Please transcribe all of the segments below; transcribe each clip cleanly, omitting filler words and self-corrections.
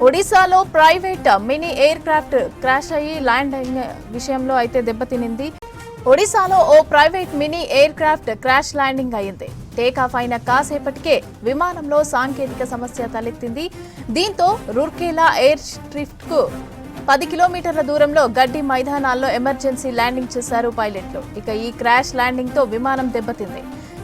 ఒడిశాలో private mini aircraft crash అయ్యి landing విషయంలో అయితే దెబ్బతినింది. ఒడిశాలో ఓ private mini aircraft crash landing అయింది. టేకాఫ్ అయిన కాసేపటికే విమానంలో సాంకేతిక సమస్య తలెత్తింది. దీంతో రూర్కేలా ఎయిర్ స్ట్రిప్ కు 10 కిలోమీటర్ల దూరంలో గడ్డి మైదానాల్లో ఎమర్జెన్సీ ల్యాండింగ్ చేశారు పైలట్లు. ఇక ఈ క్రాష్ ల్యాండింగ్ తో విమానం దెబ్బతింది.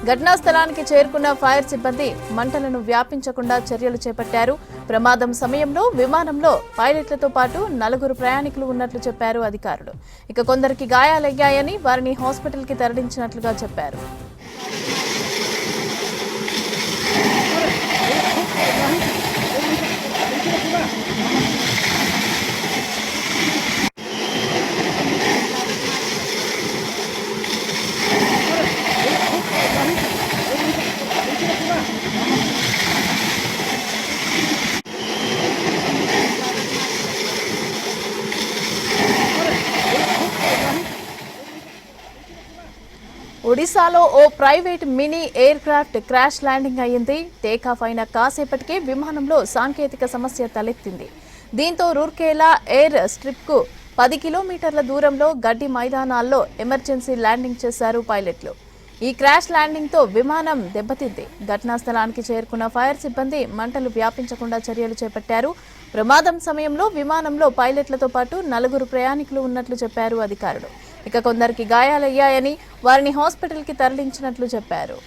ఘటనా స్థలానికి చేరుకున్న ఫైర్ సిబ్బంది మంటలను వ్యాపించకుండా చర్యలు చేపట్టారు. ప్రమాదం సమయంలో విమానంలో పైలట్లతో పాటు 4 ప్రయాణికులు ఉన్నట్లు చెప్పారు అధికారులు. ఇక కొందరికి గాయాలయ్యాయని వారిని హాస్పిటల్కి తరలించినట్లుగా చెప్పారు. ఒడిశాలో ఓ private mini aircraft crash landing అయ్యింది. టేకాఫ్ అయిన కాసేపటికే విమానంలో సాంకేతిక సమస్య తలెత్తింది. దీంతో రూర్కేలా ఎయిర్ స్ట్రిప్ కు 10 కిలోమీటర్ల దూరంలో గడ్డి మైదానాల్లో ఎమర్జెన్సీ ల్యాండింగ్ చేశారు పైలట్లు. ఈ క్రాష్ ల్యాండింగ్ తో విమానం దెబ్బతింది. ఘటనా స్థలానికి చేరుకున్న ఫైర్ సిబ్బంది మంటలు వ్యాపించకుండా చర్యలు చేపట్టారు. ప్రమాదం సమయంలో విమానంలో పైలట్లతో పాటు 4 ప్రయాణికులు ఉన్నట్లు చెప్పారు అధికారులు. ఇక కొందరికి గాయాలయ్యాయని వారిని హాస్పిటల్కి తరలించినట్లు చెప్పారు.